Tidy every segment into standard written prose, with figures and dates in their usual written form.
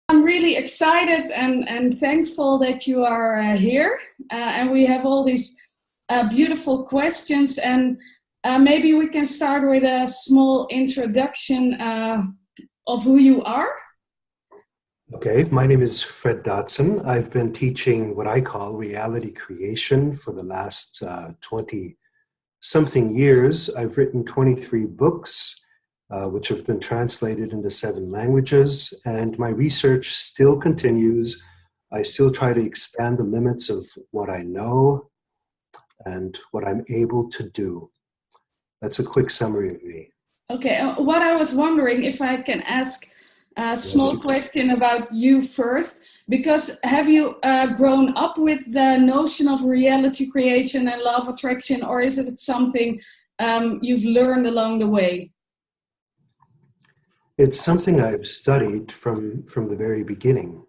I'm really excited and thankful that you are here. And we have all these beautiful questions. And maybe we can start with a small introduction of who you are. Okay, my name is Fred Dodson. I've been teaching what I call reality creation for the last 20 something years. I've written 23 books, which have been translated into 7 languages, and my research still continues. I still try to expand the limits of what I know and what I'm able to do. That's a quick summary of me. Okay, what I was wondering if I can ask a small Yes. question about you first, because have you grown up with the notion of reality creation and law of attraction, or is it something you've learned along the way? It's something I've studied from the very beginning,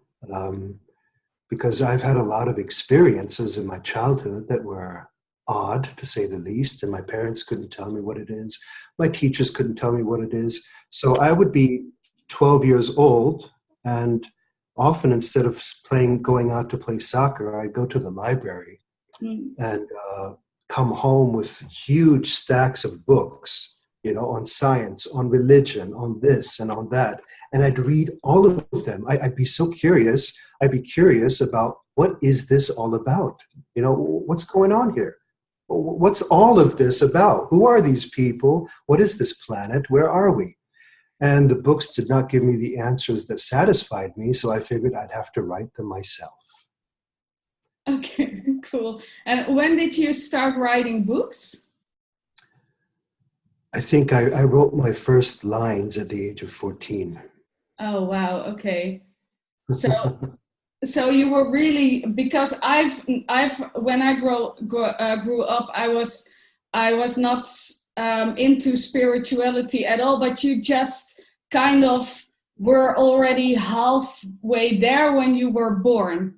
because I've had a lot of experiences in my childhood that were odd, to say the least, and my parents couldn't tell me what it is. My teachers couldn't tell me what it is. So I would be 12 years old, and often instead of going out to play soccer, I'd go to the library and come home with huge stacks of books, on science, on religion, on this and on that. And I'd read all of them. I'd be so curious. I'd be curious about, what is this all about? What's going on here? What's all of this about? Who are these people? What is this planet? Where are we? And the books did not give me the answers that satisfied me, so I figured I'd have to write them myself. Okay, cool. And when did you start writing books? I think I wrote my first lines at the age of 14. Oh, wow. Okay. So you were really, because when I grew up, I was not into spirituality at all, but you just kind of were already halfway there when you were born.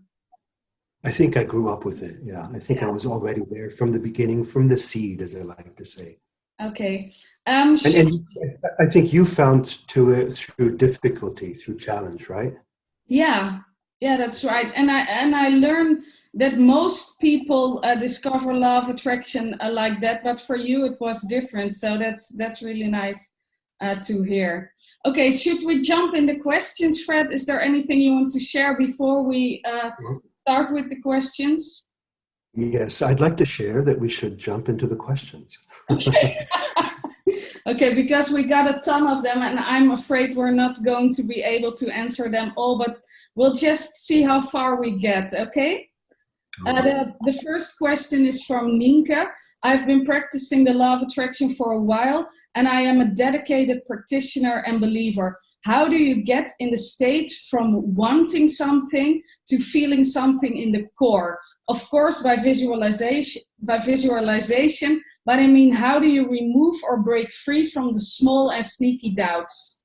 I think I grew up with it. Yeah, I think I was already there from the beginning, from the seed, as I like to say. Okay. And I think you found to it through difficulty, through challenge, right? Yeah, that's right. And I learned that most people discover law of attraction like that, but for you it was different. So that's really nice to hear. Okay, should we jump in the questions, Fred? Is there anything you want to share before we start with the questions? Yes, I'd like to share that we should jump into the questions. Okay. Okay, because we got a ton of them, and I'm afraid we're not going to be able to answer them all, but we'll just see how far we get, okay? The first question is from Nienke. I've been practicing the law of attraction for a while, and I am a dedicated practitioner and believer. How do you get in the state from wanting something to feeling something in the core? Of course, by visualization, but I mean, how do you remove or break free from the small and sneaky doubts?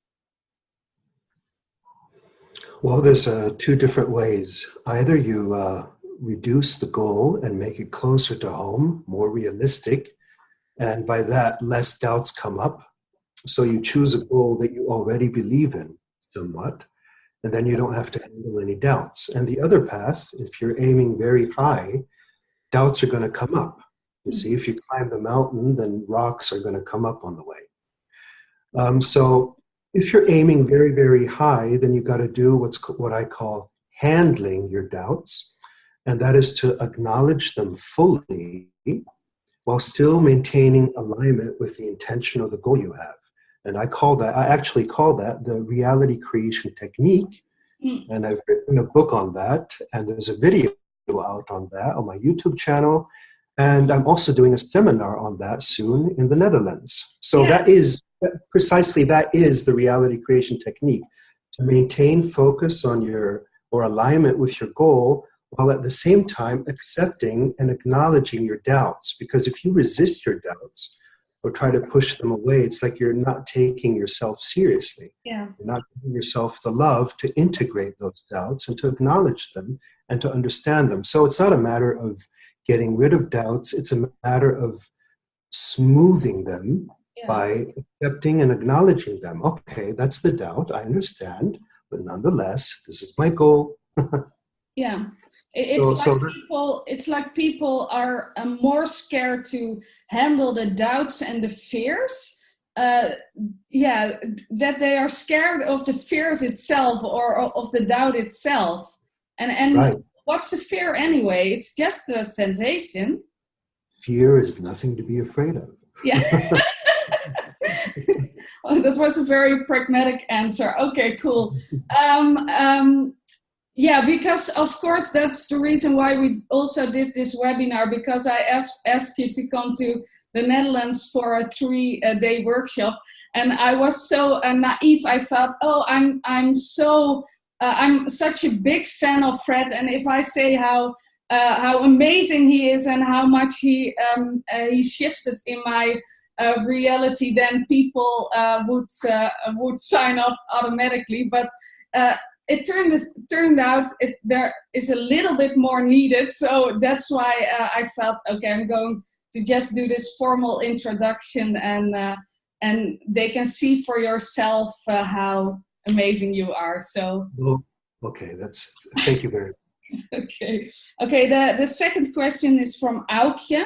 Well, there's 2 different ways. Either you reduce the goal and make it closer to home, more realistic, and by that, less doubts come up. So you choose a goal that you already believe in somewhat, and then you don't have to handle any doubts. And the other path, if you're aiming very high, doubts are going to come up. You see, if you climb the mountain, then rocks are going to come up on the way. So if you're aiming very, very high, then you got to do what I call handling your doubts. And that is to acknowledge them fully while still maintaining alignment with the intention or the goal you have. And I actually call that the reality creation technique. And I've written a book on that. And there's a video out on that on my YouTube channel. And I'm also doing a seminar on that soon in the Netherlands. So that is the reality creation technique, to maintain focus on or alignment with your goal, while at the same time accepting and acknowledging your doubts. Because if you resist your doubts or try to push them away, it's like you're not taking yourself seriously. Yeah. You're not giving yourself the love to integrate those doubts and to acknowledge them and to understand them. So it's not a matter of getting rid of doubts. It's a matter of smoothing them by accepting and acknowledging them. Okay, that's the doubt. I understand. but nonetheless, this is my goal. Yeah. So It's like people are more scared to handle the doubts and the fears. Yeah, that they are scared of the fears itself or of the doubt itself. And right. what's a fear anyway? It's just a sensation. Fear is nothing to be afraid of. Yeah. Oh, that was a very pragmatic answer. Okay, cool. Yeah, because of course that's the reason why we also did this webinar, because I asked you to come to the Netherlands for a 3-day workshop, and I was so naive. I thought, oh, I'm such a big fan of Fred, and if I say how amazing he is and how much he shifted in my reality, then people would sign up automatically. But it turned out there is a little bit more needed, so that's why I felt, okay, I'm going to just do this formal introduction, and they can see for yourself how amazing you are. So okay, thank you very much. Okay. The second question is from Aukje.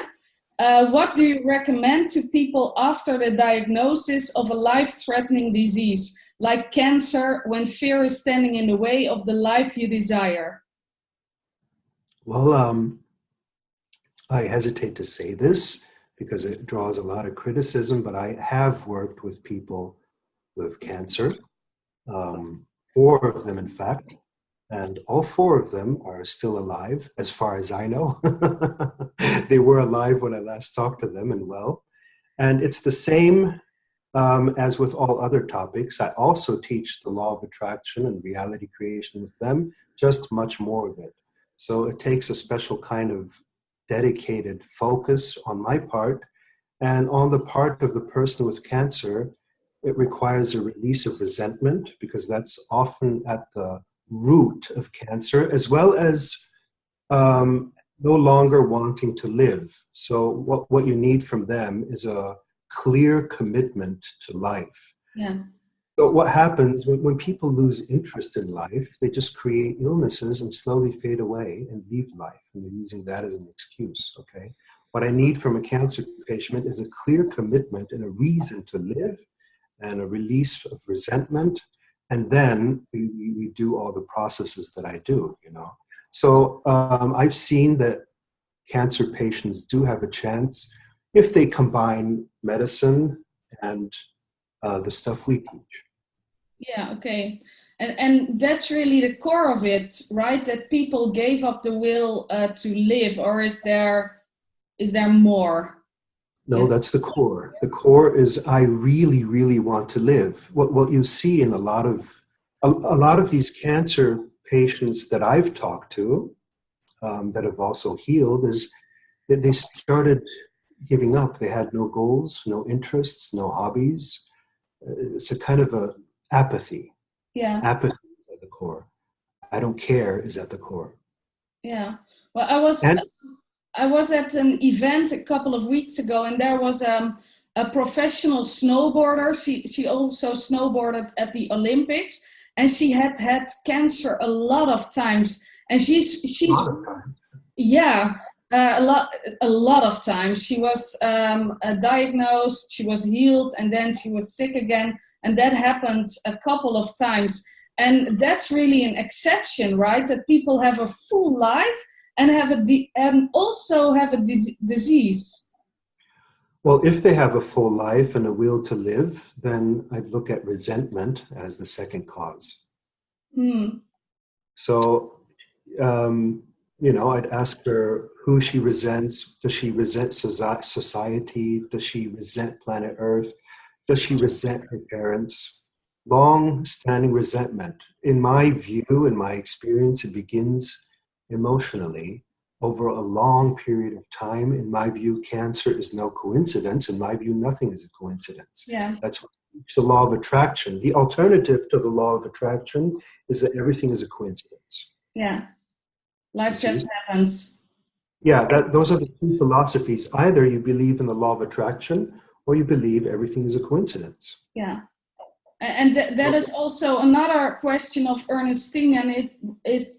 What do you recommend to people after the diagnosis of a life-threatening disease, like cancer, when fear is standing in the way of the life you desire? Well, I hesitate to say this because it draws a lot of criticism, but I have worked with people with cancer, 4 of them, in fact, and all 4 of them are still alive, as far as I know. They were alive when I last talked to them and well. And it's the same as with all other topics. I also teach the law of attraction and reality creation with them, just much more of it. So it takes a special kind of dedicated focus on my part, and on the part of the person with cancer. It requires a release of resentment, because that's often at the root of cancer, as well as no longer wanting to live. So what you need from them is a clear commitment to life. Yeah. So what happens when people lose interest in life, they just create illnesses and slowly fade away and leave life, and they're using that as an excuse, okay? What I need from a cancer patient is a clear commitment and a reason to live, and a release of resentment, and then we do all the processes that I do, you know. So I've seen that cancer patients do have a chance if they combine medicine and the stuff we teach. Yeah, okay. And that's really the core of it, right? That people gave up the will to live, or is there more? No, that's the core. The core is, I really, really want to live. What you see in a lot of these cancer patients that I've talked to, that have also healed, is that they started giving up. They had no goals, no interests, no hobbies. It's a kind of a apathy. Yeah. Apathy is at the core. I don't care is at the core. Yeah. Well, I was at an event a couple of weeks ago, and there was a professional snowboarder. She also snowboarded at the Olympics, and she had cancer a lot of times. And she's yeah, a lot of times. She was diagnosed, she was healed, and then she was sick again, and that happened a couple of times. And that's really an exception, right? That people have a full life and also have a disease. Well, if they have a full life and a will to live, then I'd look at resentment as the second cause. So, I'd ask her who she resents. Does she resent society? Does she resent planet Earth? Does she resent her parents? Long-standing resentment. In my view, in my experience, it begins emotionally over a long period of time. In my view, cancer is no coincidence. In my view, nothing is a coincidence. Yeah. That's the law of attraction. The alternative to the law of attraction is that everything is a coincidence. Yeah. Life just happens. Yeah, those are the two philosophies. Either you believe in the law of attraction or you believe everything is a coincidence. Yeah. And that is also another question of Ernestine, and it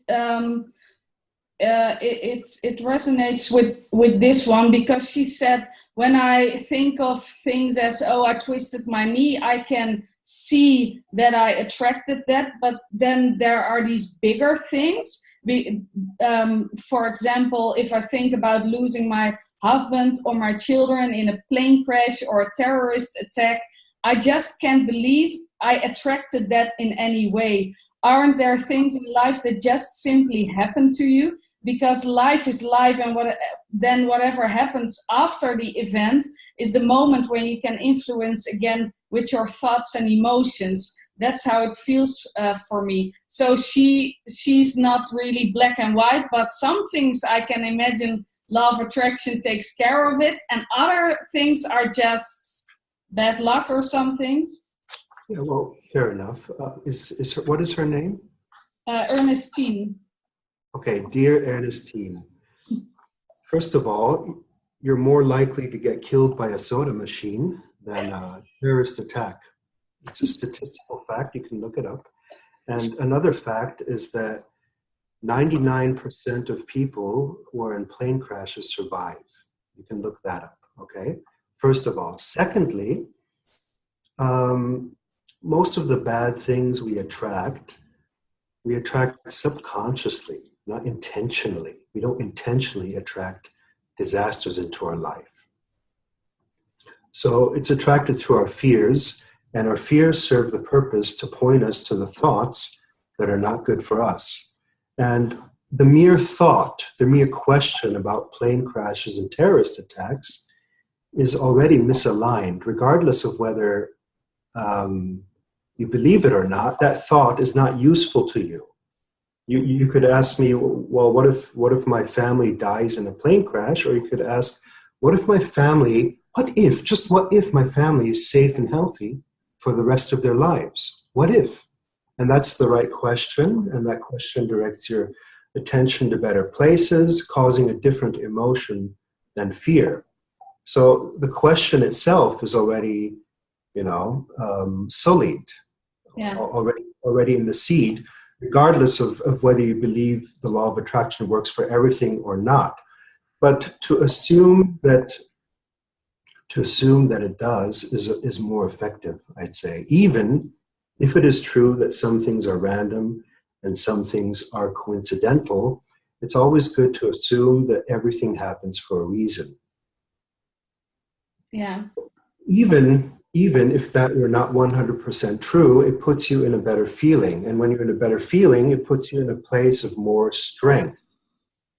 resonates with this one, because she said, when I think of things as, oh, I twisted my knee, I can see that I attracted that, but then there are these bigger things. For example, if I think about losing my husband or my children in a plane crash or a terrorist attack, I just can't believe I attracted that in any way. Aren't there things in life that just simply happen to you? Because life is life, and then whatever happens after the event is the moment when you can influence again with your thoughts and emotions. That's how it feels for me. So she's not really black and white, but some things I can imagine law of attraction takes care of it, and other things are just bad luck or something. Yeah, well, fair enough. What is her name? Ernestine. Okay, dear Ernestine. First of all, you're more likely to get killed by a soda machine than a terrorist attack. It's a statistical fact. You can look it up. And another fact is that 99% of people who are in plane crashes survive. You can look that up, okay? First of all. Secondly, most of the bad things we attract subconsciously, not intentionally. We don't intentionally attract disasters into our life. So it's attracted through our fears, and our fears serve the purpose to point us to the thoughts that are not good for us. And the mere thought, the mere question about plane crashes and terrorist attacks is already misaligned, regardless of whether you believe it or not. That thought is not useful to you. You could ask me, well, what if my family dies in a plane crash? Or you could ask, what if my family is safe and healthy for the rest of their lives? What if? And that's the right question, and that question directs your attention to better places, causing a different emotion than fear. So the question itself is already, sullied, yeah. already in the seed, regardless of whether you believe the law of attraction works for everything or not. But to assume that it does is more effective, I'd say. Even if it is true that some things are random and some things are coincidental, it's always good to assume that everything happens for a reason. Yeah. Even if that were not 100% true, it puts you in a better feeling. And when you're in a better feeling, it puts you in a place of more strength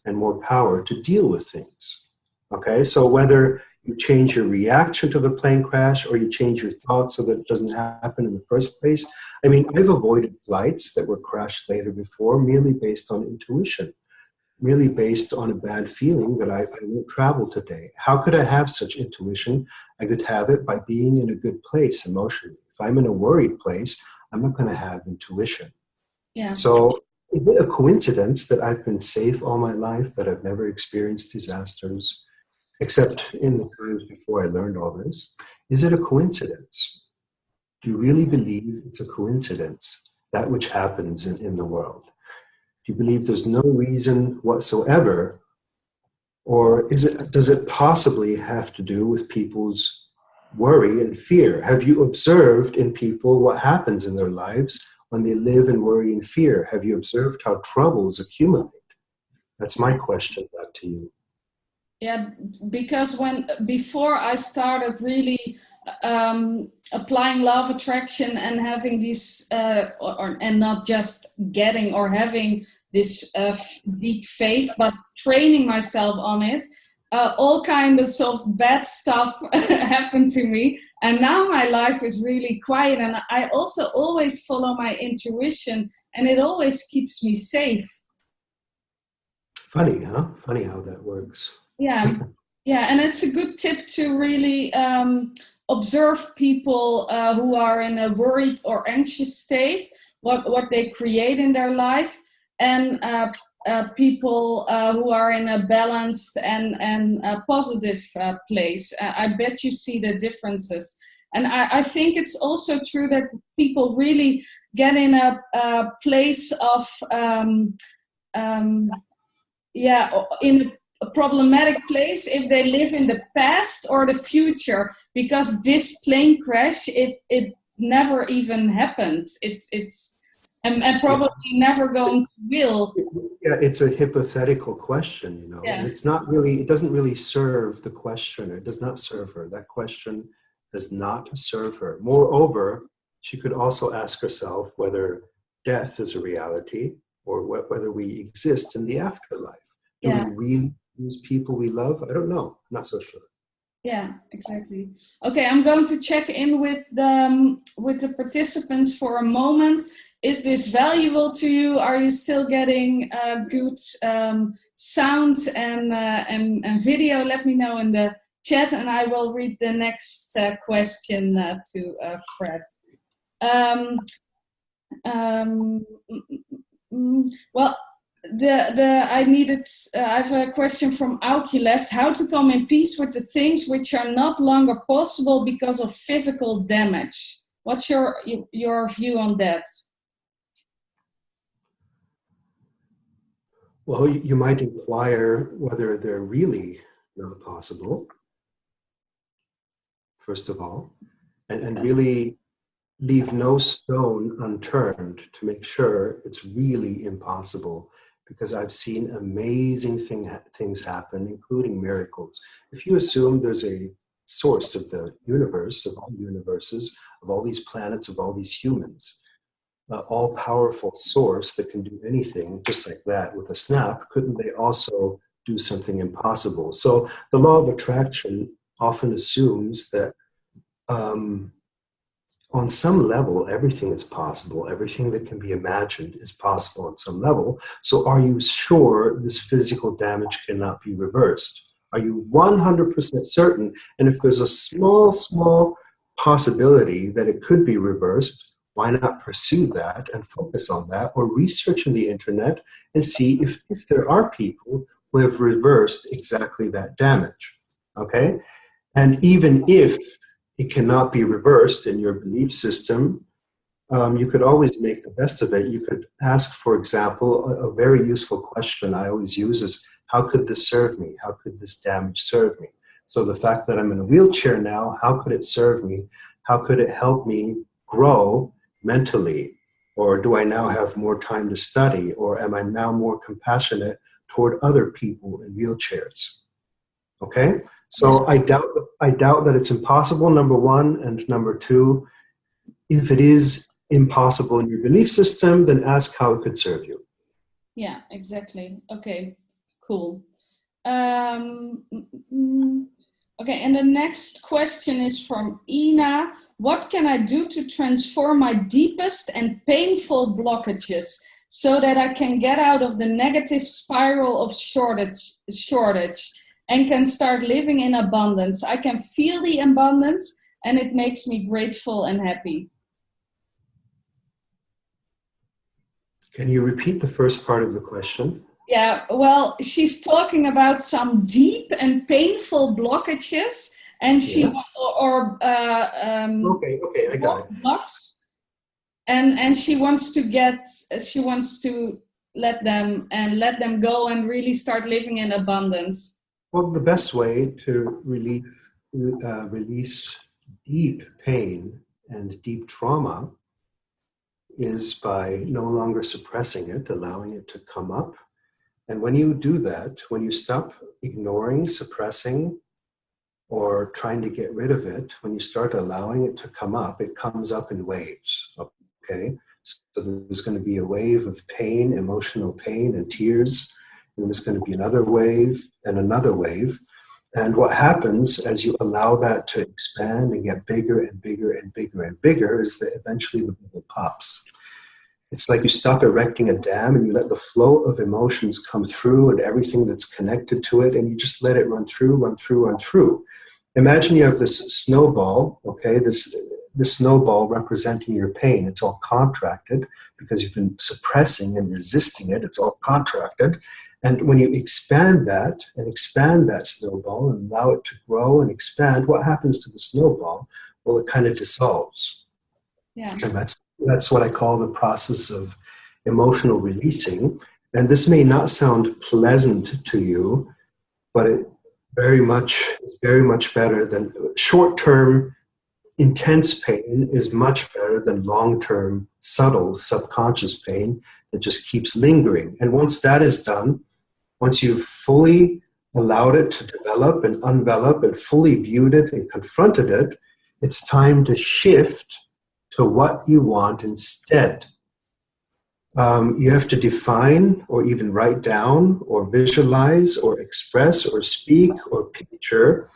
and more power to deal with things. Okay, so whether you change your reaction to the plane crash or you change your thoughts so that it doesn't happen in the first place. I mean, I've avoided flights that were crashed later before merely based on intuition, merely based on a bad feeling that I won't travel today. How could I have such intuition? I could have it by being in a good place emotionally. If I'm in a worried place, I'm not going to have intuition. Yeah. So is it a coincidence that I've been safe all my life, that I've never experienced disasters, except in the times before I learned all this? Is it a coincidence? Do you really believe it's a coincidence, that which happens in the world? Do you believe there's no reason whatsoever? Or does it possibly have to do with people's worry and fear? Have you observed in people what happens in their lives when they live in worry and fear? Have you observed how troubles accumulate? That's my question back to you. Yeah, because before I started really applying law of attraction and having these, and not just getting or having this deep faith, but training myself on it, all kinds of bad stuff happened to me. And now my life is really quiet, and I also always follow my intuition, and it always keeps me safe. Funny, huh? Funny how that works. Yeah, and it's a good tip to really observe people who are in a worried or anxious state, what they create in their life, and people who are in a balanced and a positive place. I bet you see the differences. And I think it's also true that people really get in a place of, in a problematic place if they live in the past or the future, because this plane crash, it never even happened. It's and probably never going to will. Yeah, it's a hypothetical question, you know, and it's not really, it doesn't really serve the questioner. It does not serve her. That question does not serve her. Moreover, she could also ask herself whether death is a reality or whether we exist in the afterlife. Do we really lose people we love? I don't know. I'm not so sure. Yeah, exactly. Okay, I'm going to check in with the participants for a moment. Is this valuable to you? Are you still getting good sound and video? Let me know in the chat, and I will read the next question to Fred. Well, I have a question from Aukje left. How to come in peace with the things which are not longer possible because of physical damage? What's your view on that? Well, you might inquire whether they're really not possible, first of all, and really leave no stone unturned to make sure it's really impossible, because I've seen amazing things happen, including miracles. If you assume there's a source of the universe, of all universes, of all these planets, of all these humans, all-powerful source that can do anything just like that with a snap, couldn't they also do something impossible? So the law of attraction often assumes that on some level, everything is possible. Everything that can be imagined is possible on some level. So are you sure this physical damage cannot be reversed? Are you 100% certain? And if there's a small possibility that it could be reversed, why not pursue that and focus on that, or research on the internet and see if there are people who have reversed exactly that damage, okay? And even if it cannot be reversed in your belief system, you could always make the best of it. You could ask, for example, a very useful question I always use is, how could this serve me? How could this damage serve me? So the fact that I'm in a wheelchair now, how could it serve me? How could it help me grow mentally? Or do I now have more time to study? Or am I now more compassionate toward other people in wheelchairs? Okay? So I doubt that it's impossible, number one, and number two, if it is impossible in your belief system, then ask how it could serve you. Yeah, exactly. Okay, cool. Okay, and the next question is from Ina. What can I do to transform my deepest and painful blockages so that I can get out of the negative spiral of shortage and can start living in abundance? I can feel the abundance and it makes me grateful and happy. Can you repeat the first part of the question? Yeah, well, she's talking about some deep and painful blockages, and she okay, I got it. Blocks, and she wants to let them go and really start living in abundance. Well, the best way to release deep pain and deep trauma is by no longer suppressing it, allowing it to come up. And when you do that, when you stop ignoring, suppressing, or trying to get rid of it, when you start allowing it to come up, it comes up in waves, okay? So there's going to be a wave of pain, emotional pain and tears, and there's going to be another wave and another wave. And what happens as you allow that to expand and get bigger and bigger and bigger and bigger is that eventually the bubble pops. It's like you stop erecting a dam and you let the flow of emotions come through and everything that's connected to it, and you just let it run through, run through, run through. Imagine you have this snowball, okay, this snowball representing your pain. It's all contracted because you've been suppressing and resisting it. It's all contracted. And when you expand that snowball and allow it to grow and expand, what happens to the snowball? well, it kind of dissolves. Yeah. And that's what I call the process of emotional releasing. And this may not sound pleasant to you, but it is very much better than short-term intense pain is much better than long-term subtle subconscious pain that just keeps lingering. And once that is done, once you've fully allowed it to develop and undevelop and fully viewed it and confronted it, it's time to shift to what you want instead. You have to define or even write down or visualize or express or speak or picture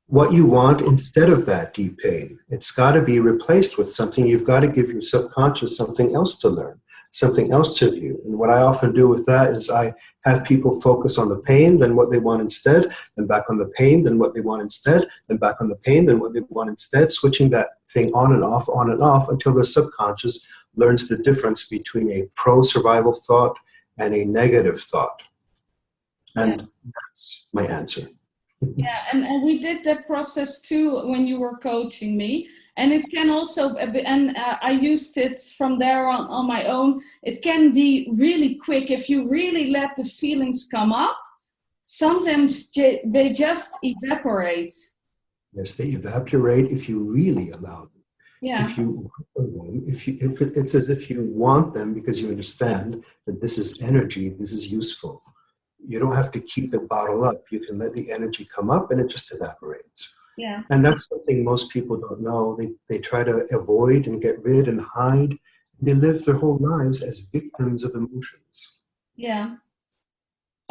what you want instead of that deep pain. It's got to be replaced with something. You've got to give your subconscious something else to learn, something else to view. And what I often do with that is I have people focus on the pain, then what they want instead, then back on the pain, then what they want instead, then back on the pain, then what they want instead, switching that thing on and off until their subconscious learns the difference between a pro-survival thought and a negative thought. And that's my answer. Yeah, and we did that process too when you were coaching me. And it can also, I used it from there on my own. It can be really quick if you really let the feelings come up. Sometimes they just evaporate. Yes, they evaporate if you really allow them. Yeah. If you want them, it's as if you want them because you understand that this is energy, this is useful. You don't have to keep it bottled up. You can let the energy come up and it just evaporates. Yeah. And that's something most people don't know. They try to avoid and get rid and hide. They live their whole lives as victims of emotions. Yeah.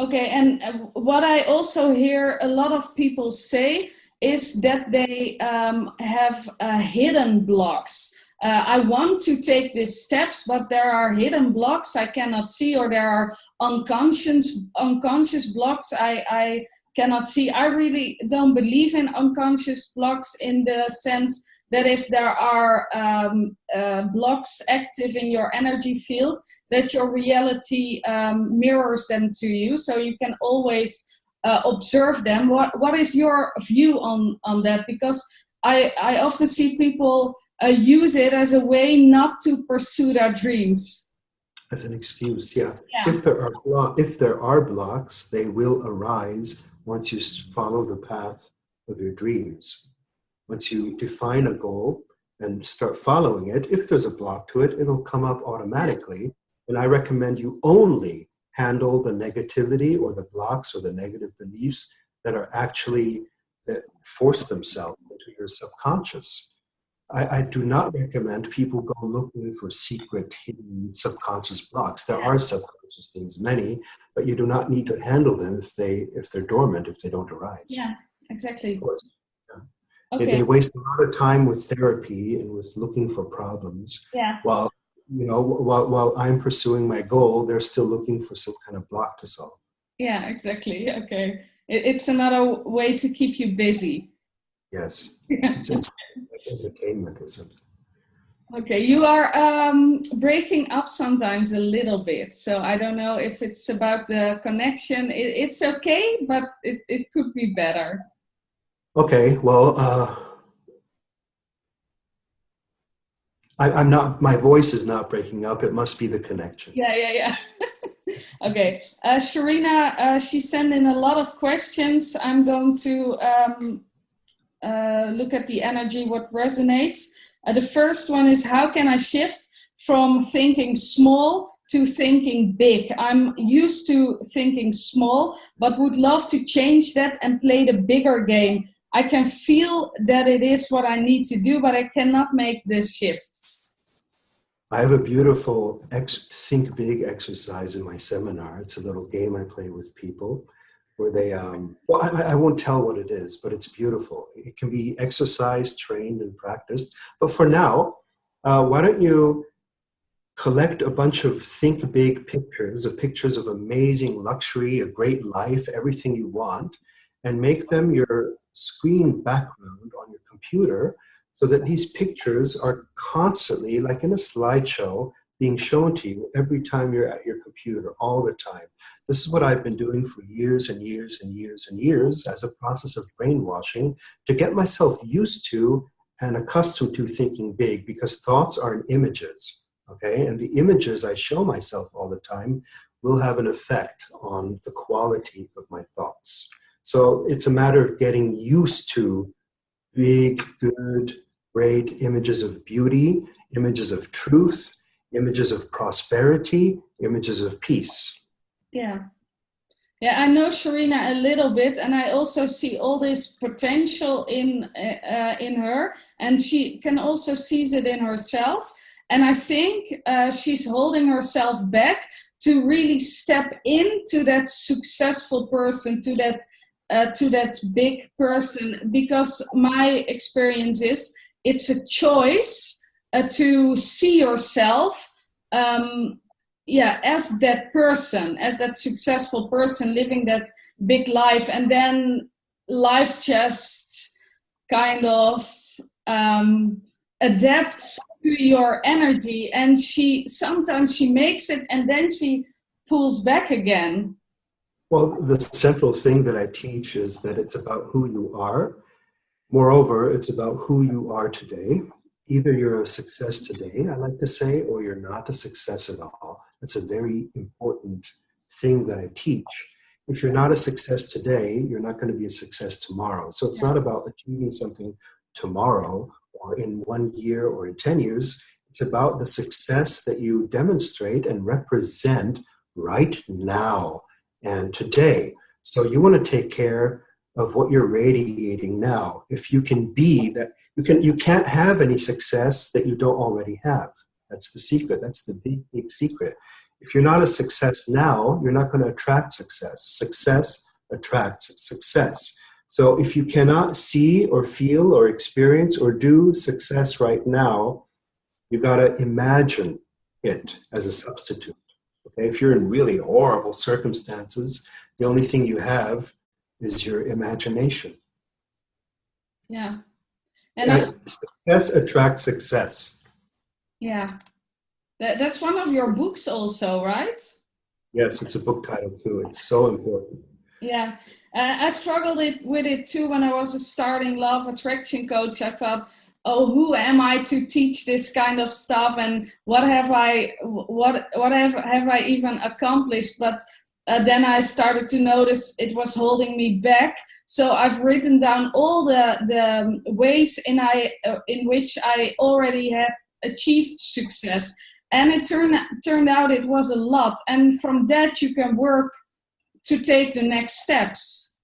Okay, and what I also hear a lot of people say is that they have hidden blocks. I want to take these steps, but there are hidden blocks I cannot see, or there are unconscious blocks I cannot see. I really don't believe in unconscious blocks in the sense that if there are blocks active in your energy field, that your reality mirrors them to you, so you can always observe them. What is your view on that? Because I often see people use it as a way not to pursue their dreams. As an excuse, yeah. If there are blocks, they will arise once you follow the path of your dreams. Once you define a goal and start following it, if there's a block to it, it'll come up automatically. And I recommend you only handle the negativity or the blocks or the negative beliefs that are actually that force themselves into your subconscious. I do not recommend people go looking for secret, hidden subconscious blocks. There are subconscious things, many, but you do not need to handle them if they're dormant, if they don't arise. Yeah, exactly. Of course. Yeah. Okay. They waste a lot of time with therapy and with looking for problems. Yeah. While I'm pursuing my goal, they're still looking for some kind of block to solve. Yeah, exactly. Okay. It's another way to keep you busy. Yes. It's entertainment or something. Okay, you are breaking up sometimes a little bit, so I don't know if it's about the connection. It's okay, but it could be better. Okay, well, I'm not. My voice is not breaking up. It must be the connection. Yeah. Okay, Sharina, she sent in a lot of questions. I'm going to look at the energy, what resonates. The first one is, how can I shift from thinking small to thinking big? I'm used to thinking small, but would love to change that and play the bigger game. I can feel that it is what I need to do, but I cannot make the shift. I have a beautiful think big exercise in my seminar. It's a little game I play with people where they, I won't tell what it is, but it's beautiful. It can be exercised, trained, and practiced. But for now, why don't you collect a bunch of think big pictures of amazing luxury, a great life, everything you want, and make them your screen background on your computer so that these pictures are constantly, like in a slideshow, being shown to you every time you're at your computer, all the time. This is what I've been doing for years and years and years and years as a process of brainwashing to get myself used to and accustomed to thinking big, because thoughts are images, okay? And the images I show myself all the time will have an effect on the quality of my thoughts. So it's a matter of getting used to big, good, great images of beauty, images of truth, images of prosperity, images of peace. Yeah. Yeah, I know Sharina a little bit, and I also see all this potential in her, and she can also sees it in herself. And I think she's holding herself back to really step into that successful person, to that big person, because my experience is it's a choice to see yourself as that person, as that successful person living that big life, and then life just kind of adapts to your energy, and sometimes she makes it and then she pulls back again. Well, the central thing that I teach is that it's about who you are. Moreover, it's about who you are today. Either you're a success today, I like to say, or you're not a success at all. That's a very important thing that I teach. If you're not a success today, you're not going to be a success tomorrow. So it's not about achieving something tomorrow or in 1 year or in 10 years. It's about the success that you demonstrate and represent right now and today. So you want to take care of what you're radiating now. If you can be that, you can't have any success that you don't already have. That's the secret. That's the big, big secret. If you're not a success now, you're not going to attract success. Success attracts success. So if you cannot see or feel or experience or do success right now, you got to imagine it as a substitute. Okay? If you're in really horrible circumstances, the only thing you have is your imagination. Yeah. And success attracts success. Yeah. That's one of your books also, right? Yes, it's a book title too. It's so important. Yeah. I struggled with it too when I was a starting law of attraction coach. I thought, oh, who am I to teach this kind of stuff, and what have I even accomplished? But then I started to notice it was holding me back. So I've written down all the ways in which I already had achieved success, and it turned out it was a lot. And from that you can work to take the next steps.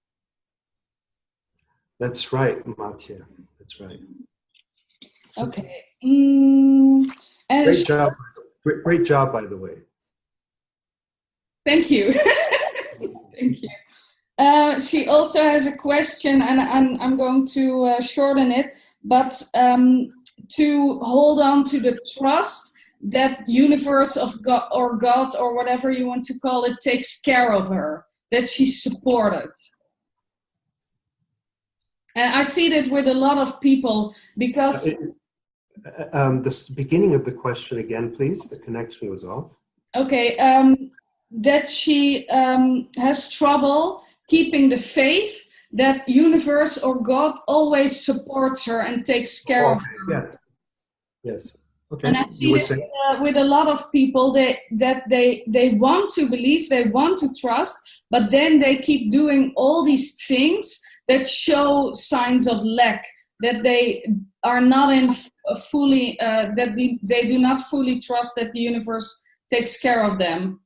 That's right, Mathieu. That's right. Okay. Great job. Great job, by the way. Thank you. Thank you. She also has a question, and I'm going to shorten it, but to hold on to the trust that universe of God or whatever you want to call it takes care of her, that she's supported. And I see that with a lot of people, because the beginning of the question again, please. The connection was off. Okay, that she has trouble keeping the faith that universe or God always supports her and takes care of her. Yeah. Yes. Okay. And I see this with a lot of people that they want to believe, they want to trust, but then they keep doing all these things that show signs of lack, that they are not in fully, that they do not fully trust that the universe takes care of them.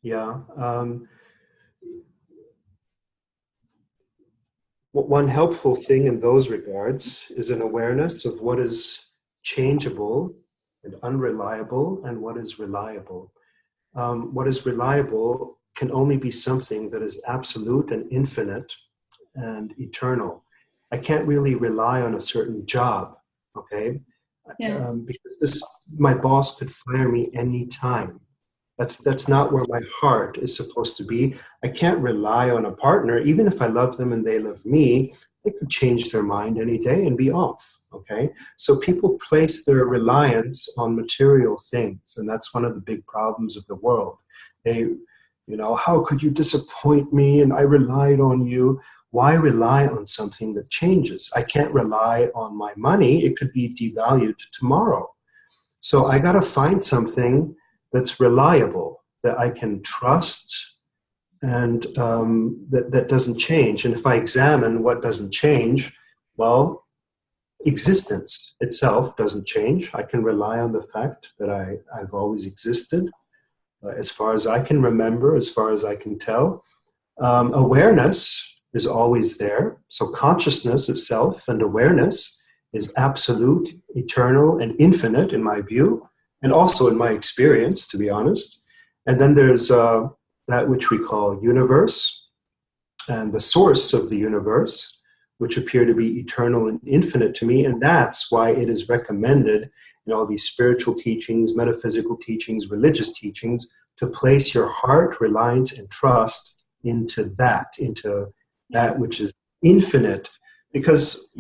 Yeah. One helpful thing in those regards is an awareness of what is changeable and unreliable and what is reliable. What is reliable can only be something that is absolute and infinite and eternal. I can't really rely on a certain job, okay? Yeah. Because my boss could fire me anytime. That's not where my heart is supposed to be. I can't rely on a partner, even if I love them and they love me. they could change their mind any day and be off, okay? So people place their reliance on material things, and that's one of the big problems of the world. They, how could you disappoint me and I relied on you? Why rely on something that changes? I can't rely on my money. It could be devalued tomorrow. So I got to find something that's reliable, that I can trust, and that doesn't change. And if I examine what doesn't change, well, existence itself doesn't change. I can rely on the fact that I've always existed, as far as I can remember, as far as I can tell. Awareness is always there. So consciousness itself and awareness is absolute, eternal, and infinite in my view, and also in my experience, to be honest. And then there's that which we call universe, and the source of the universe, which appear to be eternal and infinite to me. And that's why it is recommended in all these spiritual teachings, metaphysical teachings, religious teachings, to place your heart, reliance, and trust into that which is infinite. Because,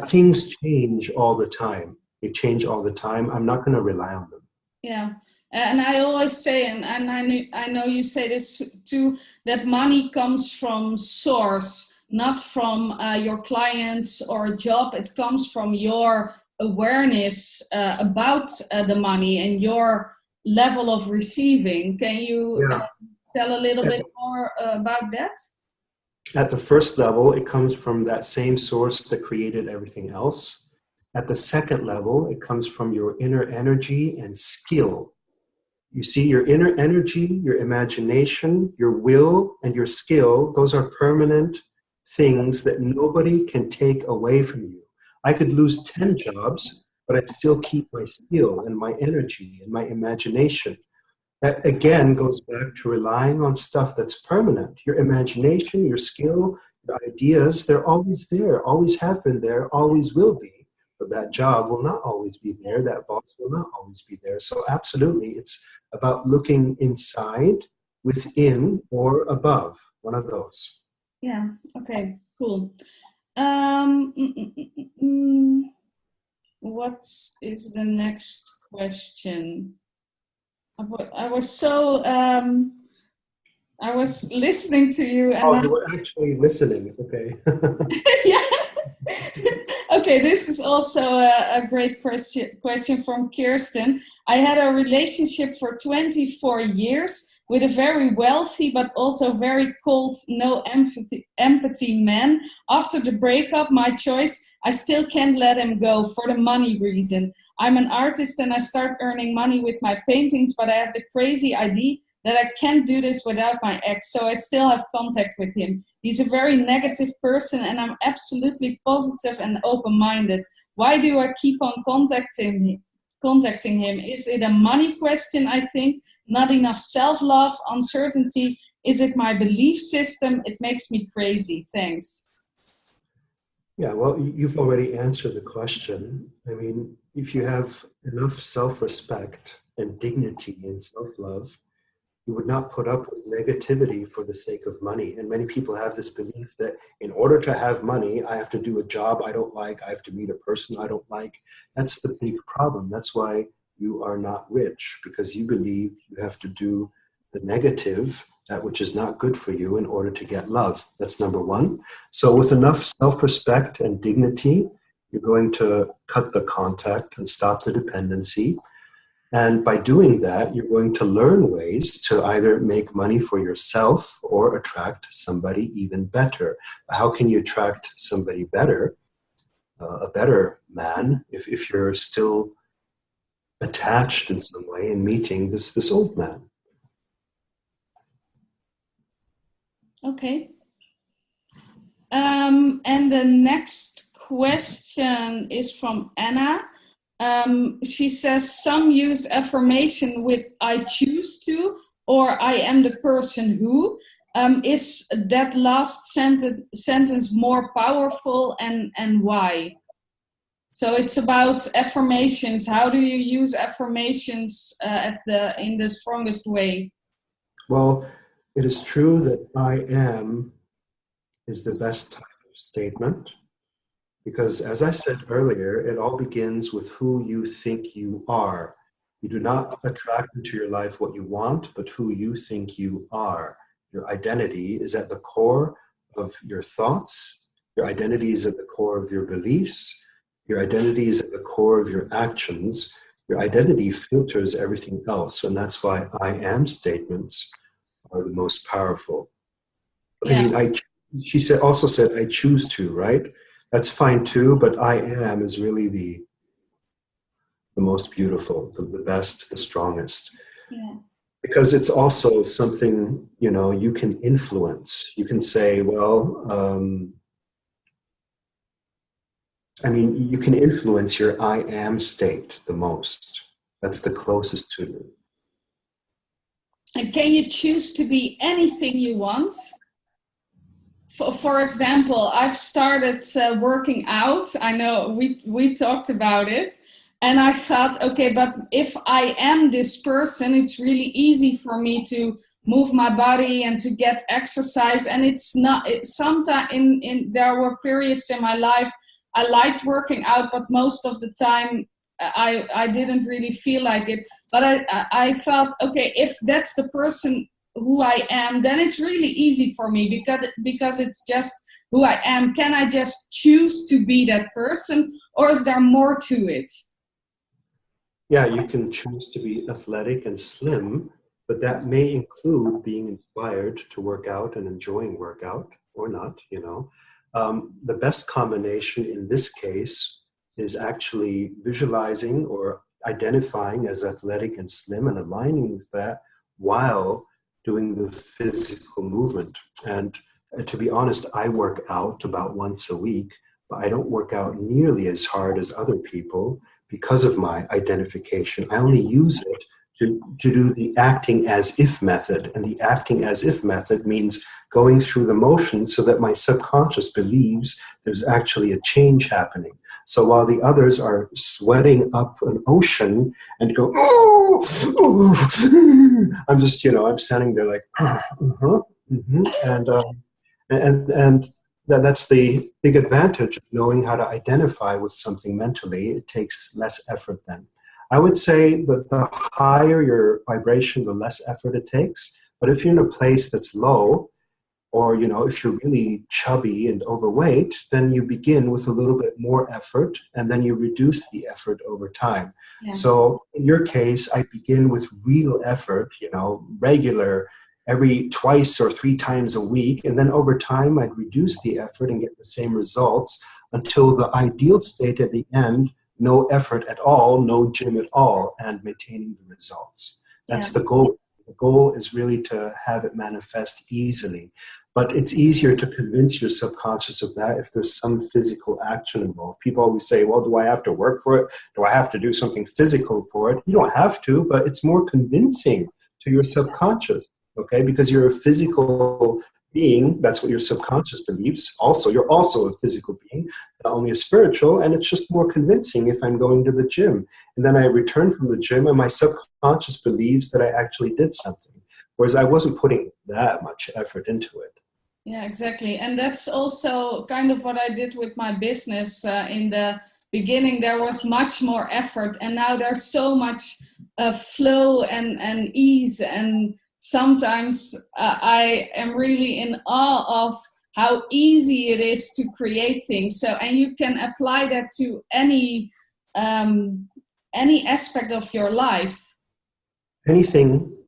things change all the time. They change all the time. I'm not going to rely on them. Yeah. And I always say, and I know you say this too, that money comes from source, not from your clients or job. It comes from your awareness about the money and your level of receiving. Can you tell a little bit more about that? At the first level, it comes from that same source that created everything else. At the second level, it comes from your inner energy and skill. You see, your inner energy, your imagination, your will, and your skill, those are permanent things that nobody can take away from you. I could lose 10 jobs, but I'd still keep my skill and my energy and my imagination. That, again, goes back to relying on stuff that's permanent. Your imagination, your skill, your ideas, they're always there, always have been there, always will be. But that job will not always be there. That boss will not always be there. So absolutely, it's about looking inside, within, or above. One of those. Yeah. Okay. Cool. What is the next question? I was so I was listening to you. And you were actually listening. Okay. Yeah. Okay, this is also a great question from Kirsten. I had a relationship for 24 years with a very wealthy but also very cold, no empathy man. After the breakup, my choice, I still can't let him go for the money reason. I'm an artist and I start earning money with my paintings, but I have the crazy idea that I can't do this without my ex, so I still have contact with him. He's a very negative person and I'm absolutely positive and open-minded. Why do I keep on contacting him? Is it a money question, I think? Not enough self-love, uncertainty? Is it my belief system? It makes me crazy. Thanks. Yeah, well, you've already answered the question. I mean, if you have enough self-respect and dignity and self-love, you would not put up with negativity for the sake of money. And many people have this belief that in order to have money, I have to do a job I don't like, I have to meet a person I don't like. That's the big problem. That's why you are not rich, because you believe you have to do the negative, that which is not good for you, in order to get love. That's number one. So with enough self-respect and dignity, you're going to cut the contact and stop the dependency. And by doing that, you're going to learn ways to either make money for yourself or attract somebody even better. How can you attract somebody better, a better man, if you're still attached in some way and meeting this old man? Okay. And the next question is from Anna. She says, some use affirmation with I choose to, or I am the person who. Is that last sentence more powerful, and why? So it's about affirmations. How do you use affirmations in the strongest way? Well, it is true that I am is the best type of statement, because as I said earlier, it all begins with who you think you are. You do not attract into your life what you want, but who you think you are. Your identity is at the core of your thoughts. Your identity is at the core of your beliefs. Your identity is at the core of your actions. Your identity filters everything else. And that's why I am statements are the most powerful. Yeah. I mean, she also said, I choose to, right? That's fine too, but I am is really the most beautiful, the best, the strongest. Yeah. Because it's also something, you can influence. You can say, well, you can influence your I am state the most. That's the closest to you. And can you choose to be anything you want? For example, I've started working out. I know we talked about it. And I thought, okay, but if I am this person, it's really easy for me to move my body and to get exercise. And it's not, sometimes there were periods in my life I liked working out, but most of the time I didn't really feel like it. But I thought, okay, if that's the person who I am, then it's really easy for me because it's just who I am. Can I just choose to be that person, or is there more to it? Yeah, you can choose to be athletic and slim, but that may include being inspired to work out and enjoying workout or not, The best combination in this case is actually visualizing or identifying as athletic and slim and aligning with that while doing the physical movement. And to be honest, I work out about once a week, but I don't work out nearly as hard as other people because of my identification. I only use it to do the acting as if method. And the acting as if method means going through the motions so that my subconscious believes there's actually a change happening. So while the others are sweating up an ocean and go, I'm just, I'm standing there like, and that's the big advantage of knowing how to identify with something mentally. It takes less effort then. I would say that the higher your vibration, the less effort it takes. But if you're in a place that's low, or if you're really chubby and overweight, then you begin with a little bit more effort, and then you reduce the effort over time. Yeah. So in your case, I begin with real effort, regular, every twice or 3 times a week, and then over time I'd reduce the effort and get the same results until the ideal state at the end, no effort at all, no gym at all, and maintaining the results. That's the goal. The goal is really to have it manifest easily. But it's easier to convince your subconscious of that if there's some physical action involved. People always say, well, do I have to work for it? Do I have to do something physical for it? You don't have to, but it's more convincing to your subconscious, okay? Because you're a physical being. That's what your subconscious believes. Also, you're also a physical being, not only a spiritual, and it's just more convincing if I'm going to the gym. And then I return from the gym and my subconscious believes that I actually did something, whereas I wasn't putting that much effort into it. Yeah, exactly. And that's also kind of what I did with my business. In the beginning, there was much more effort, and now there's so much flow and ease. And sometimes I am really in awe of how easy it is to create things. So, and you can apply that to any aspect of your life. Anything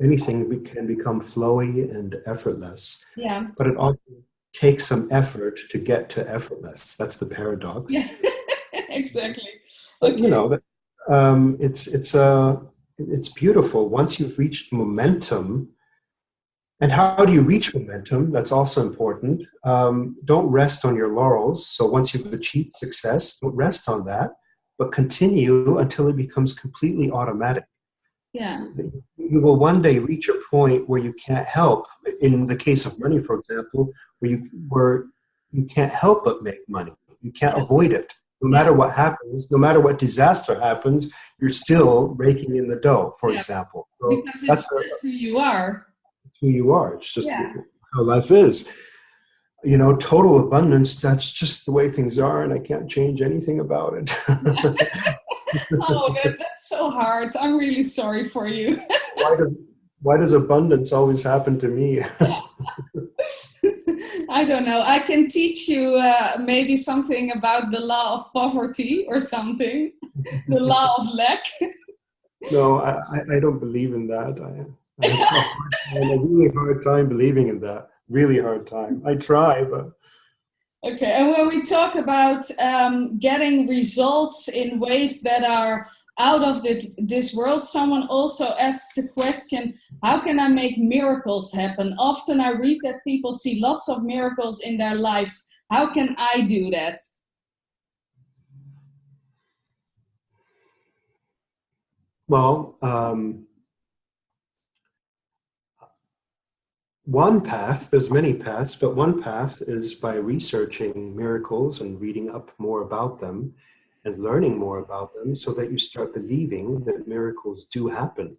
can become flowy and effortless. Yeah. But it also takes some effort to get to effortless. That's the paradox. Yeah, exactly. But, it's beautiful once you've reached momentum. And how do you reach momentum? That's also important. Don't rest on your laurels. So once you've achieved success, don't rest on that, but continue until it becomes completely automatic. Yeah. You will one day reach a point where you can't help. In the case of money, for example, where you can't help but make money. You can't avoid it. No matter what happens, no matter what disaster happens, you're still raking in the dough, for example. So because it's who you are. Who you are. It's just how life is. You know, total abundance, that's just the way things are, and I can't change anything about it. Oh, that's so hard. I'm really sorry for you. why, does, why does abundance always happen to me? I don't know. I can teach you maybe something about the law of poverty or something, the law of lack. No, I don't believe in that. I have a really hard time believing in that. Really hard time. I try, but... Okay, and when we talk about getting results in ways that are out of this world, someone also asked the question, how can I make miracles happen? Often I read that people see lots of miracles in their lives. How can I do that? Well, one path, there's many paths, but one path is by researching miracles and reading up more about them and learning more about them so that you start believing that miracles do happen.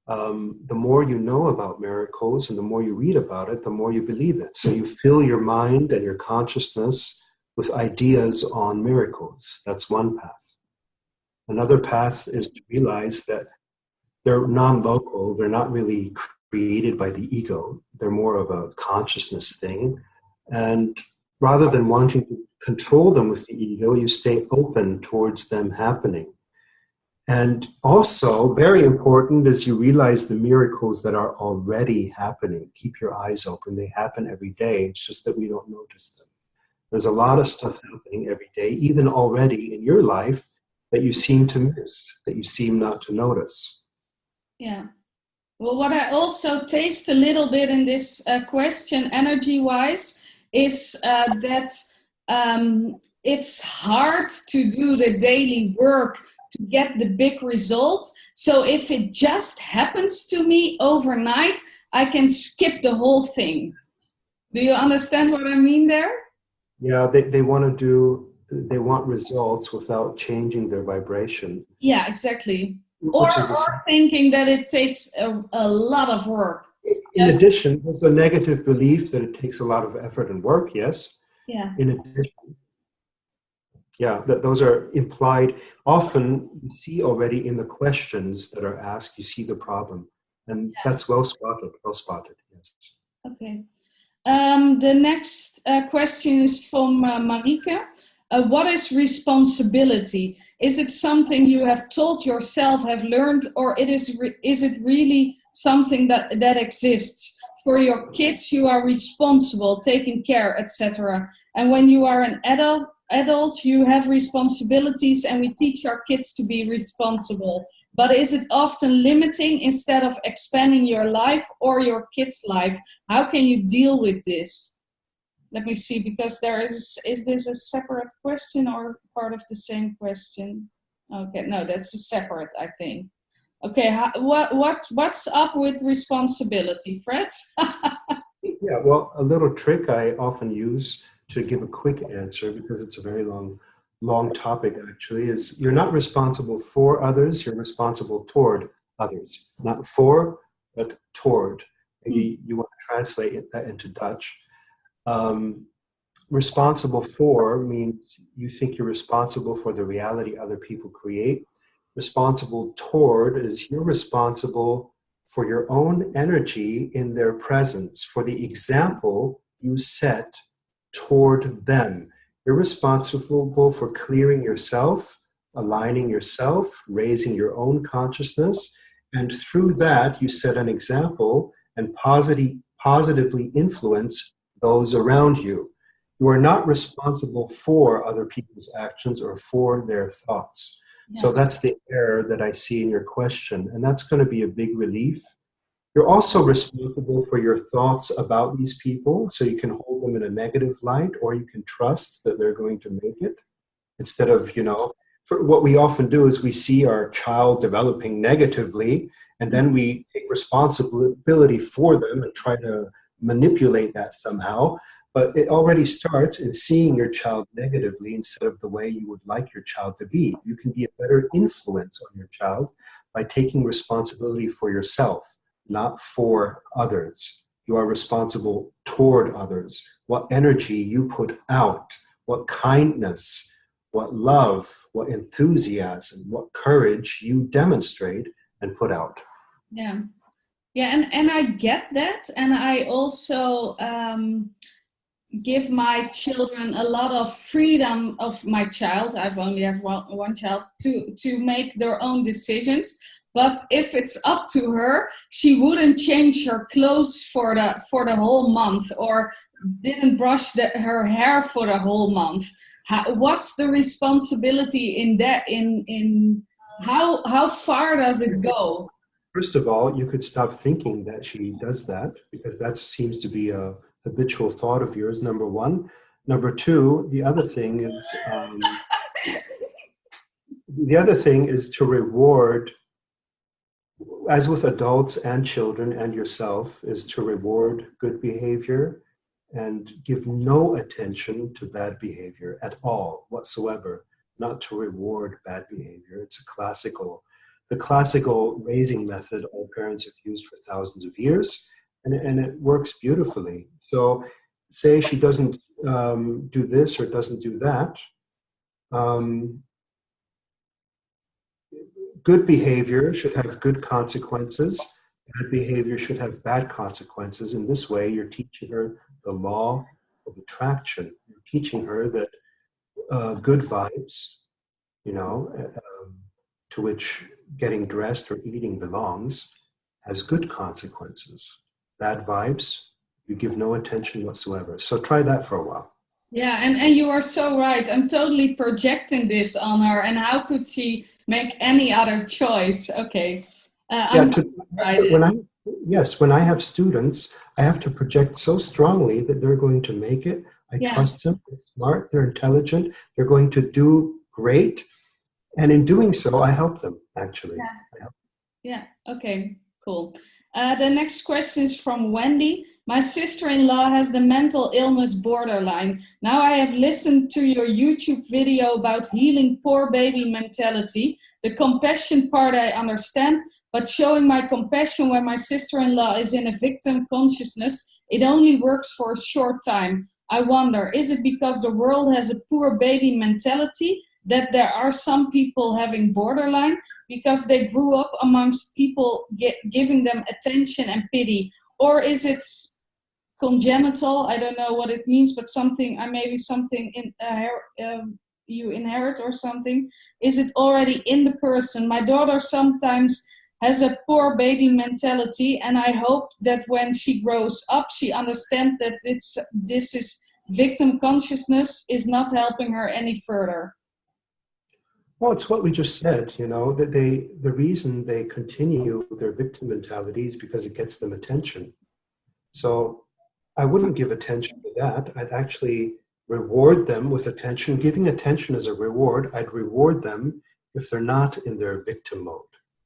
The more you know about miracles and the more you read about it, the more you believe it. So you fill your mind and your consciousness with ideas on miracles. That's one path. Another path is to realize that they're non-local, they're not really created by the ego, they're more of a consciousness thing. And rather than wanting to control them with the ego, you stay open towards them happening. And also, very important, is you realize the miracles that are already happening. Keep your eyes open. They happen every day. It's just that we don't notice them. There's a lot of stuff happening every day, even already in your life, that you seem to miss, that you seem not to notice. Yeah. Well, what I also taste a little bit in this question, energy-wise, is that it's hard to do the daily work to get the big result. So if it just happens to me overnight, I can skip the whole thing. Do you understand what I mean there? Yeah, they want results without changing their vibration. Yeah, exactly. Or Which is thinking that it takes a lot of work. In addition, there's a negative belief that it takes a lot of effort and work, yes? Yeah. In addition. Yeah, those are implied. Often you see already in the questions that are asked, you see the problem. And that's well spotted, yes. Okay. The next question is from Marike. What is responsibility? Is it something you have told yourself, have learned, or is it really something that exists? For your kids, you are responsible, taking care, etc. And when you are an adult, you have responsibilities, and we teach our kids to be responsible. But is it often limiting instead of expanding your life or your kids' life? How can you deal with this? Let me see, because is this a separate question or part of the same question? Okay, no, that's a separate, I think. Okay, what's up with responsibility, Fred? Yeah, well, a little trick I often use to give a quick answer, because it's a very long topic actually, is you're not responsible for others, you're responsible toward others. Not for, but toward. Maybe you want to translate that into Dutch. Responsible for means you think you're responsible for the reality other people create. Responsible toward is you're responsible for your own energy in their presence, for the example you set toward them. You're responsible for clearing yourself, aligning yourself, raising your own consciousness, and through that you set an example and positively influence those around you. You are not responsible for other people's actions or for their thoughts. Yes. So that's the error that I see in your question, and that's going to be a big relief. You're also responsible for your thoughts about these people, so you can hold them in a negative light, or you can trust that they're going to make it. Instead of, for what we often do is we see our child developing negatively, and then we take responsibility for them and try to manipulate that somehow. But it already starts in seeing your child negatively instead of the way you would like your child to be. You can be a better influence on your child by taking responsibility for yourself, not for others. You are responsible toward others, what energy you put out, what kindness, what love, what enthusiasm, what courage you demonstrate and put out. Yeah. Yeah, and I get that. And I also give my children a lot of freedom of my child. I've only have one child to make their own decisions. But if it's up to her, she wouldn't change her clothes for the whole month, or didn't brush her hair for the whole month. What's the responsibility in that? In how far does it go? First of all, you could stop thinking that she does that, because that seems to be a habitual thought of yours, number one. Number two, the other thing is to reward, as with adults and children and yourself, is to reward good behavior and give no attention to bad behavior at all whatsoever, not to reward bad behavior. It's the classical raising method all parents have used for thousands of years, and it works beautifully. So say she doesn't do this or doesn't do that, good behavior should have good consequences. Bad behavior should have bad consequences. In this way, you're teaching her the law of attraction. You're teaching her that good vibes, to which getting dressed or eating belongs, has good consequences. Bad vibes, you give no attention whatsoever. So try that for a while. Yeah, and you are so right. I'm totally projecting this on her. And how could she make any other choice? Okay. When I have students, I have to project so strongly that they're going to make it. I trust them. They're smart. They're intelligent. They're going to do great. And in doing so, I help them, actually. Yeah. Okay, cool. The next question is from Wendy. My sister-in-law has the mental illness borderline. Now I have listened to your YouTube video about healing poor baby mentality. The compassion part I understand, but showing my compassion when my sister-in-law is in a victim consciousness, it only works for a short time. I wonder, is it because the world has a poor baby mentality that there are some people having borderline because they grew up amongst people giving them attention and pity? Or is it congenital? I don't know what it means, but maybe something you inherit or something. Is it already in the person? My daughter sometimes has a poor baby mentality, and I hope that when she grows up, she understands that this is victim consciousness is not helping her any further. Well, it's what we just said, that the reason they continue their victim mentality is because it gets them attention. So I wouldn't give attention to that. I'd actually reward them with attention. Giving attention as a reward, I'd reward them if they're not in their victim mode.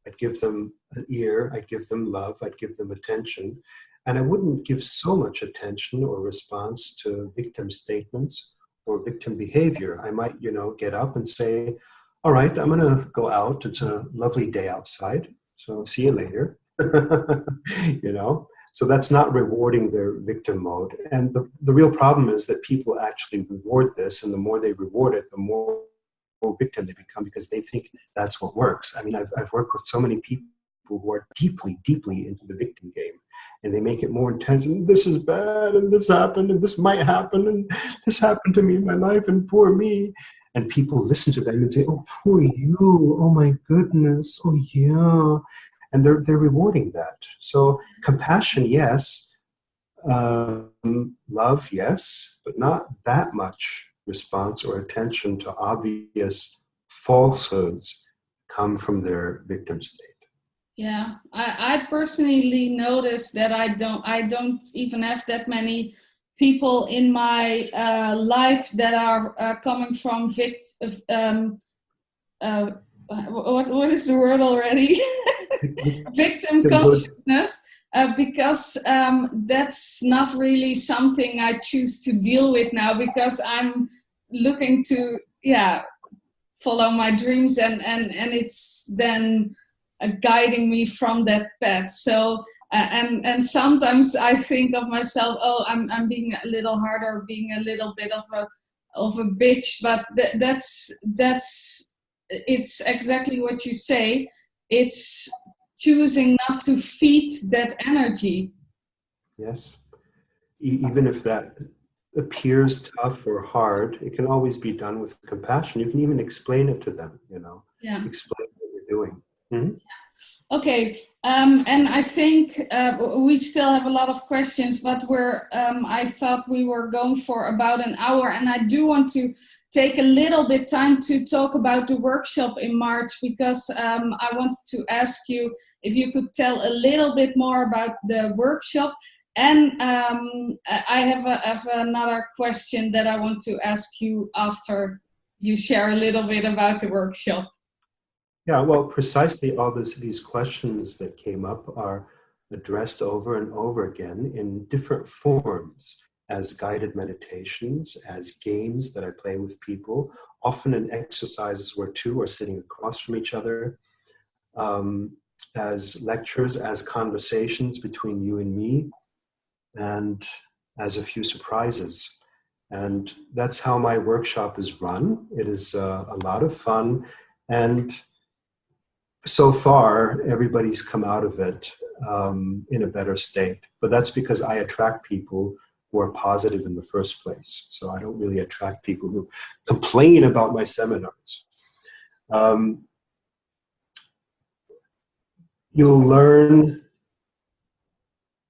I'd give them an ear, I'd give them love, I'd give them attention. And I wouldn't give so much attention or response to victim statements or victim behavior. I might, get up and say, all right, I'm going to go out. It's a lovely day outside. So see you later. So that's not rewarding their victim mode. And the real problem is that people actually reward this. And the more they reward it, the more victim they become, because they think that's what works. I mean, I've worked with so many people who are deeply, deeply into the victim game. And they make it more intense. And this is bad. And this happened. And this might happen. And this happened to me in my life. And poor me. And people listen to them and say, oh, poor you. Oh, my goodness. Oh, yeah. And they're rewarding that. So compassion, yes. Love, yes. But not that much response or attention to obvious falsehoods come from their victim state. Yeah, I personally noticed that I don't even have that many people in my life that are coming from what is the word already? Victim consciousness, because that's not really something I choose to deal with now, because I'm looking to follow my dreams and it's then guiding me from that path. So And sometimes I think of myself, oh, I'm being a little harder, being a little bit of a bitch, but that's it's exactly what you say. It's choosing not to feed that energy. Yes. Even if that appears tough or hard, it can always be done with compassion. You can even explain it to them, Yeah. explain what you're doing. Mm-hmm. Okay, and I think we still have a lot of questions, but I thought we were going for about an hour, and I do want to take a little bit time to talk about the workshop in March, because I wanted to ask you if you could tell a little bit more about the workshop. And I have another question that I want to ask you after you share a little bit about the workshop. Yeah, well, precisely all these questions that came up are addressed over and over again in different forms, as guided meditations, as games that I play with people, often in exercises where two are sitting across from each other, as lectures, as conversations between you and me, and as a few surprises. And that's how my workshop is run. It is a lot of fun, and so far, everybody's come out of it in a better state. But that's because I attract people who are positive in the first place. So I don't really attract people who complain about my seminars. You'll learn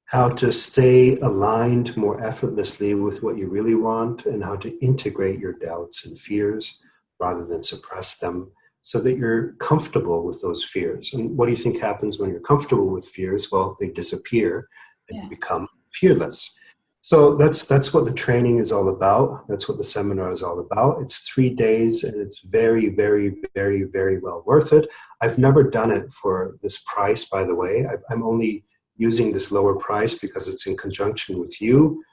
how to stay aligned more effortlessly with what you really want, and how to integrate your doubts and fears rather than suppress them, so that you're comfortable with those fears. And what do you think happens when you're comfortable with fears? Well, they disappear and you become fearless. So that's what the training is all about. That's what the seminar is all about. It's 3 days, and it's very, very, very, very well worth it. I've never done it for this price, by the way. I'm only using this lower price because it's in conjunction with you.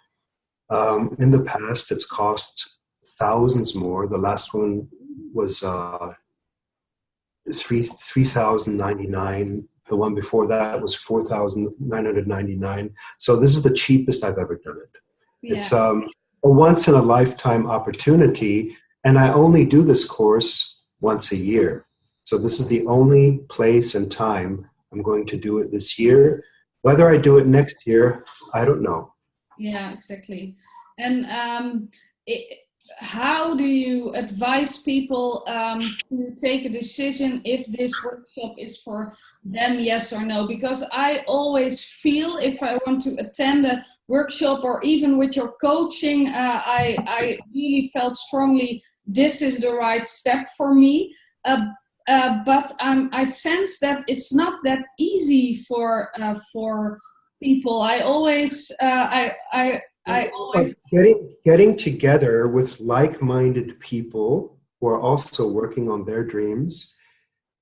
In the past, it's cost thousands more. The last one was $3,099. The one before that was $4,999. So this is the cheapest I've ever done it. Yeah. It's a once in a lifetime opportunity, and I only do this course once a year. So this is the only place and time I'm going to do it this year. Whether I do it next year, I don't know. Yeah, exactly. And how do you advise people to take a decision if this workshop is for them, yes or no? Because I always feel if I want to attend a workshop, or even with your coaching, I really felt strongly this is the right step for me. But I sense that it's not that easy for people. I always getting together with like-minded people who are also working on their dreams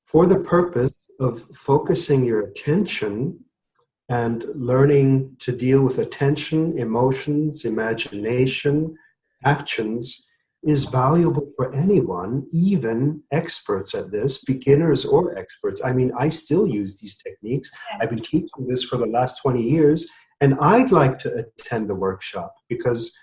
for the purpose of focusing your attention and learning to deal with attention, emotions, imagination, actions is valuable for anyone, even experts at this, beginners or experts. I mean, I still use these techniques. I've been teaching this for the last 20 years, and I'd like to attend the workshop because,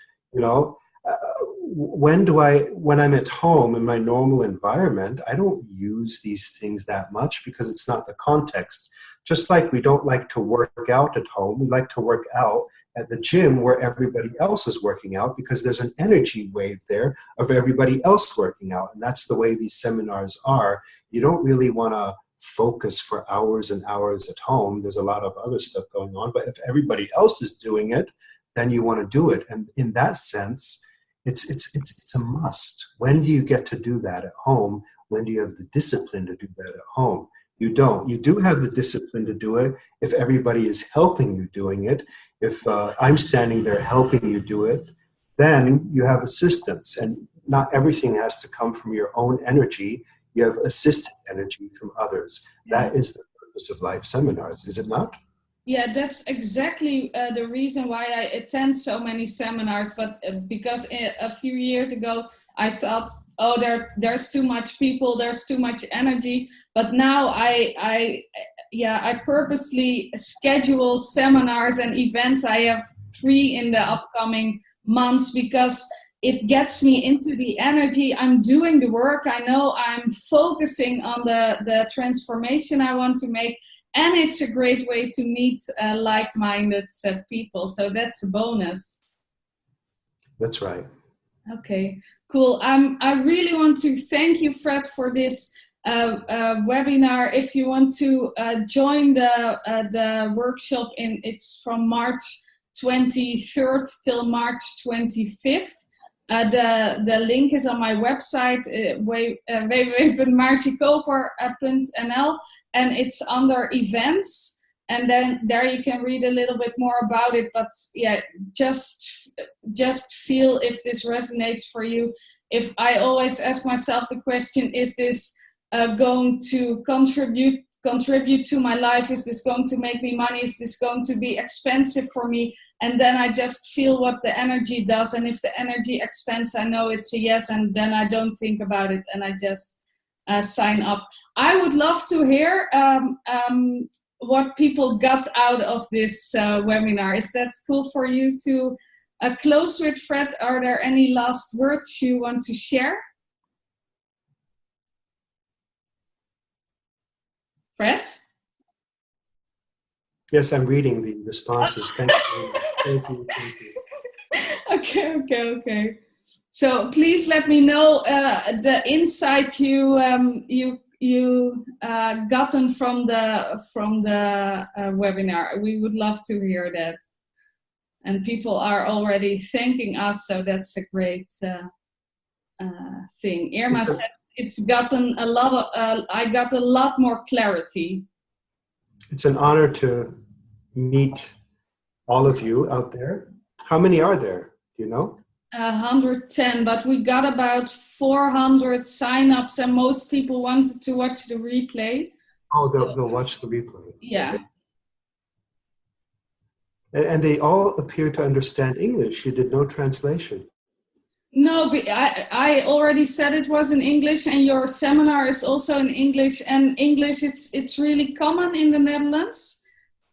when I'm at home in my normal environment, I don't use these things that much because it's not the context. Just like we don't like to work out at home, we like to work out at the gym where everybody else is working out, because there's an energy wave there of everybody else working out. And that's the way these seminars are. You don't really want to focus for hours and hours at home. There's a lot of other stuff going on, but if everybody else is doing it, then you want to do it. And in that sense, it's a must. When do you get to do that at home? When do you have the discipline to do that at home? You don't. You do have the discipline to do it if everybody is helping you doing it. If I'm standing there helping you do it, then you have assistance. And not everything has to come from your own energy. You have assisted energy from others. That is the purpose of live seminars, is it not? Yeah, that's exactly the reason why I attend so many seminars. But because a few years ago, I thought, oh, there's too much people, there's too much energy. But now I purposely schedule seminars and events. I have 3 in the upcoming months because it gets me into the energy. I'm doing the work. I know I'm focusing on the transformation I want to make. And it's a great way to meet like-minded people. So that's a bonus. That's right. Okay, cool. I really want to thank you, Fred, for this webinar. If you want to join the workshop, it's from March 23rd till March 25th. The link is on my website, www.maartjekoper.nl, and it's under events. And then there you can read a little bit more about it. But yeah, just feel if this resonates for you. If I always ask myself the question, is this going to contribute to my life? Is this going to make me money? Is this going to be expensive for me? And then I just feel what the energy does. And if the energy expands, I know it's a yes. And then I don't think about it and I just sign up. I would love to hear what people got out of this webinar. Is that cool for you to close with, Fred? Are there any last words you want to share? Fred? Yes, I'm reading the responses. Thank you. Thank you. Okay. So please let me know the insight you gotten from the webinar. We would love to hear that. And people are already thanking us, so that's a great thing. Irma said it's gotten a lot of. I got a lot more clarity. It's an honor to meet all of you out there. How many are there? Do you know? 110, but we got about 400 sign-ups, and most people wanted to watch the replay. Oh, they'll watch the replay. Yeah. And they all appear to understand English. You did no translation. No, but I already said it was in English, and your seminar is also in English. And English, it's really common in the Netherlands.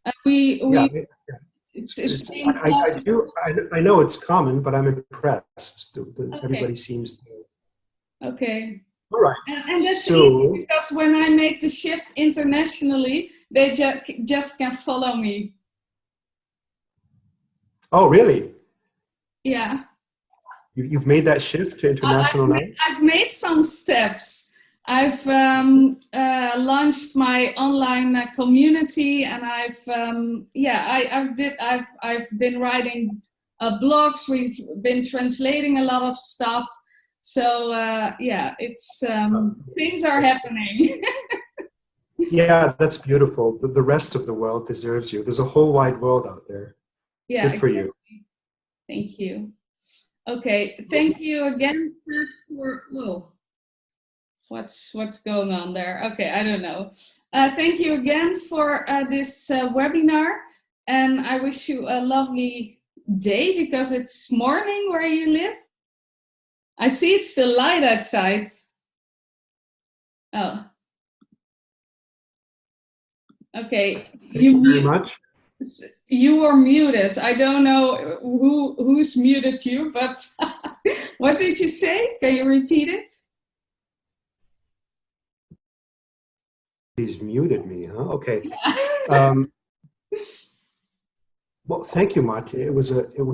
I know it's common, but I'm impressed. Okay. Everybody seems to. Okay. All right. And that's easy because when I make the shift internationally, they just can follow me. Oh, really? Yeah. You've made that shift to international now? I've made some steps. I've launched my online community, and I've been writing blogs. We've been translating a lot of stuff. So it's things are happening. Yeah, that's beautiful. The rest of the world deserves you. There's a whole wide world out there. Yeah, good for you. Thank you. Okay, thank you again, Fred, for what's going on there? Okay, I don't know. Thank you again for this webinar, and I wish you a lovely day because it's morning where you live. I see it's still light outside. Oh. Okay. Thank you very much. You were muted. I don't know who's muted you, but what did you say? Can you repeat it? He's muted me, huh? Okay. Well, thank you, Marty. It was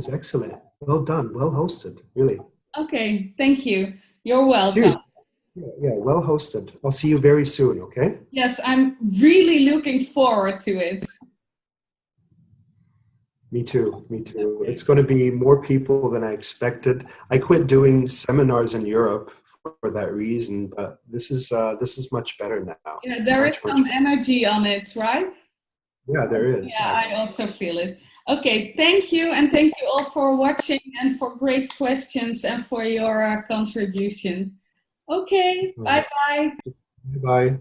excellent. Well done. Well hosted, really. Okay, thank you. You're welcome. Yeah, well hosted. I'll see you very soon, okay? Yes, I'm really looking forward to it. Me too. Okay. It's going to be more people than I expected. I quit doing seminars in Europe for that reason, but this is much better now. Yeah, there is some energy on it, right? Yeah, there is. Yeah, I also feel it. Okay, thank you, and thank you all for watching and for great questions and for your contribution. Okay, bye-bye. Bye-bye.